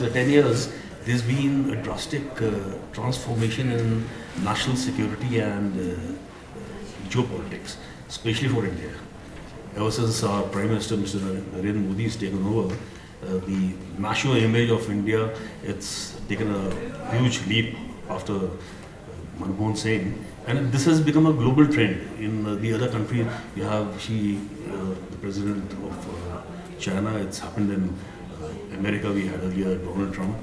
10 years, there's been a drastic transformation in national security and geopolitics, especially for India. Ever since our Prime Minister, Mr. Narendra Modi, has taken over, the national image of India, it's taken a huge leap after Manmohan Singh, and this has become a global trend. In the other countries, you have the president of China. It's happened in America. We had earlier Donald Trump.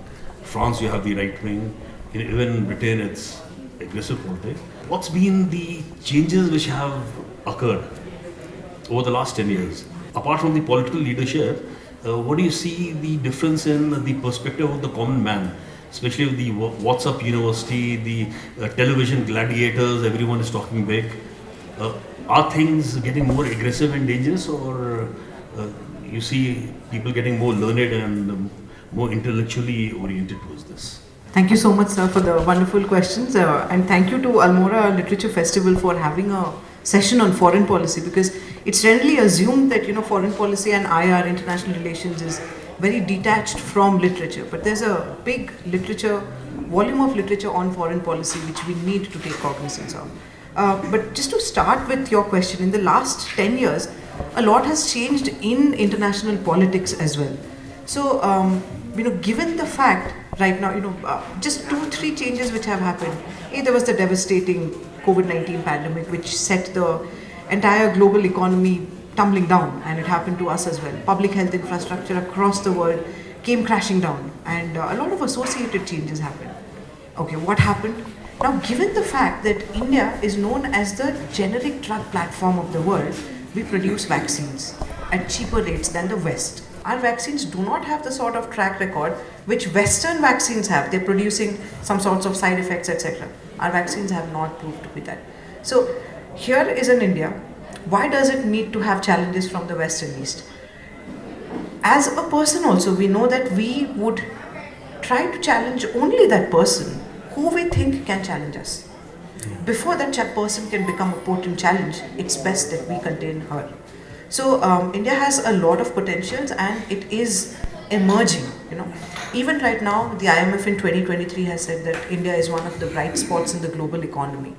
France, you have the right wing. Even in Britain, it's aggressive politics. What's been the changes which have occurred over the last 10 years? Apart from the political leadership, what do you see the difference in the perspective of the common man, especially with the WhatsApp University, the television gladiators, everyone is talking big. Are things getting more aggressive and dangerous, or you see people getting more learned and more intellectually oriented towards this? Thank you so much, sir, for the wonderful questions. And thank you to Almora Literature Festival for having a session on foreign policy, because it's generally assumed that foreign policy and IR, international relations, is very detached from literature. But there's a big volume of literature on foreign policy which we need to take cognizance of. But just to start with your question, in the last 10 years, a lot has changed in international politics as well. So, given the fact right now, just 2-3 changes which have happened. There was the devastating COVID-19 pandemic, which set the entire global economy tumbling down, and it happened to us as well. Public health infrastructure across the world came crashing down, and a lot of associated changes happened. Okay, what happened? Now, given the fact that India is known as the generic drug platform of the world, we produce vaccines at cheaper rates than the West. Our vaccines do not have the sort of track record which Western vaccines have. They're producing some sorts of side effects, etc. Our vaccines have not proved to be that. So here is in India. Why does it need to have challenges from the West and East? As a person also, we know that we would try to challenge only that person who we think can challenge us. Before that person can become a potent challenge, it's best that we contain her. So India has a lot of potentials, and it is emerging. Even right now, the IMF in 2023 has said that India is one of the bright spots in the global economy.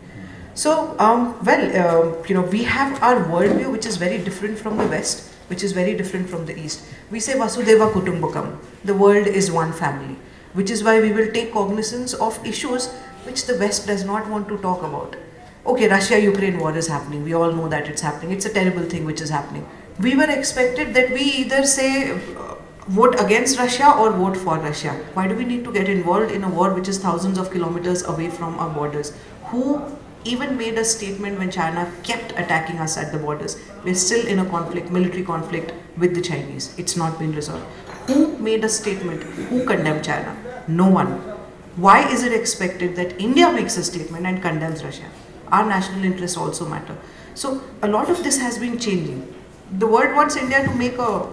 So, we have our worldview, which is very different from the West, which is very different from the East. We say Vasudeva Kutumbakam, the world is one family, which is why we will take cognizance of issues which the West does not want to talk about. Okay, Russia-Ukraine war is happening. We all know that it's happening. It's a terrible thing which is happening. We were expected that we either say vote against Russia or vote for Russia. Why do we need to get involved in a war which is thousands of kilometers away from our borders? Who even made a statement when China kept attacking us at the borders? We're still in a conflict, military conflict with the Chinese. It's not been resolved. Who made a statement? Who condemned China? No one. Why is it expected that India makes a statement and condemns Russia? Our national interests also matter. So a lot of this has been changing. The world wants India to make a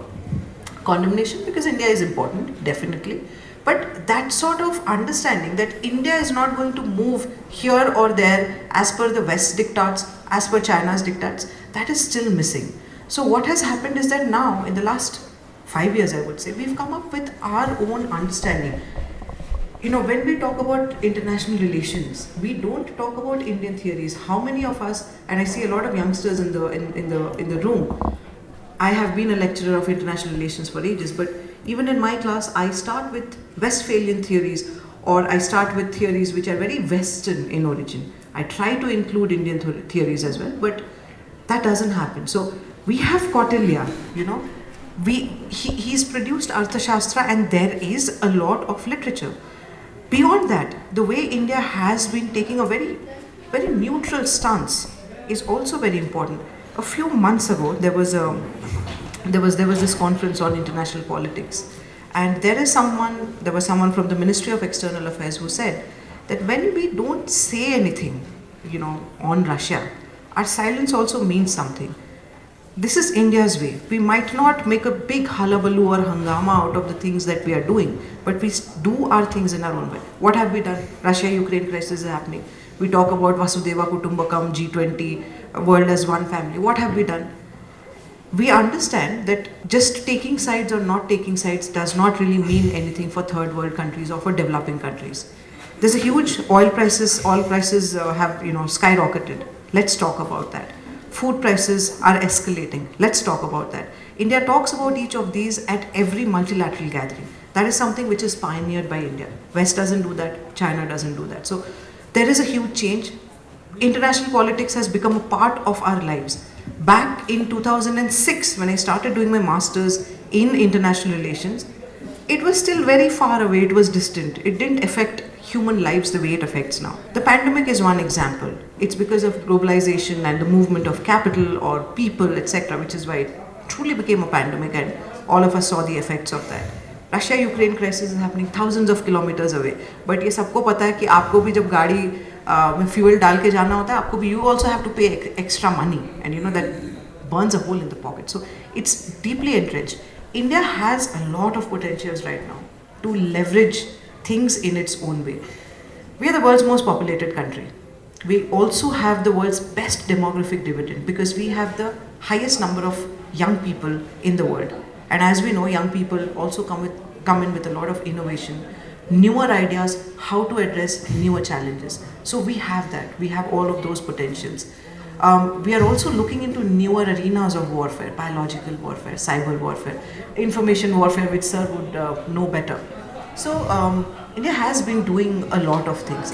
condemnation because India is important, definitely. But that sort of understanding that India is not going to move here or there as per the West diktats, as per China's diktats, that is still missing. So what has happened is that now, in the last 5 years, I would say, we've come up with our own understanding. When we talk about international relations, we don't talk about Indian theories. How many of us, and I see a lot of youngsters in the room. I have been a lecturer of international relations for ages, but even in my class, I start with Westphalian theories, or I start with theories which are very Western in origin. I try to include Indian theories as well, but that doesn't happen. So we have Kautilya, he's produced Arthashastra, and there is a lot of literature. Beyond that, the way India has been taking a very, very neutral stance is also very important. A few months ago, there was this conference on international politics, and there was someone from the Ministry of External Affairs who said that when we don't say anything, on Russia, our silence also means something. This is India's way. We might not make a big hullabaloo or hangama out of the things that we are doing, but we do our things in our own way. What have we done? Russia-Ukraine crisis is happening. We talk about Vasudeva Kutumbakam, G20, world as one family. What have we done? We understand that just taking sides or not taking sides does not really mean anything for third world countries or for developing countries. There's a huge oil prices. Oil prices have skyrocketed. Let's talk about that. Food prices are escalating. Let's talk about that. India talks about each of these at every multilateral gathering. That is something which is pioneered by India. West doesn't do that. China doesn't do that. So there is a huge change. International politics has become a part of our lives. Back in 2006, when I started doing my master's in international relations, it was still very far away, it was distant. It didn't affect human lives the way it affects now. The pandemic is one example. It's because of globalization and the movement of capital or people, etc., which is why it truly became a pandemic and all of us saw the effects of that. Russia-Ukraine crisis is happening thousands of kilometers away. But ये सबको पता है कि आपको भी जब गाड़ी में फ्यूल डाल के जाना होता है, आपको भी you also have to pay extra money, and that burns a hole in the pocket. So it's deeply entrenched. India has a lot of potentials right now to leverage things in its own way. We are the world's most populated country. We also have the world's best demographic dividend because we have the highest number of young people in the world. And as we know, young people also come in with a lot of innovation, newer ideas, how to address newer challenges. So we have that. We have all of those potentials. We are also looking into newer arenas of warfare, biological warfare, cyber warfare, information warfare, which sir would know better. So India has been doing a lot of things.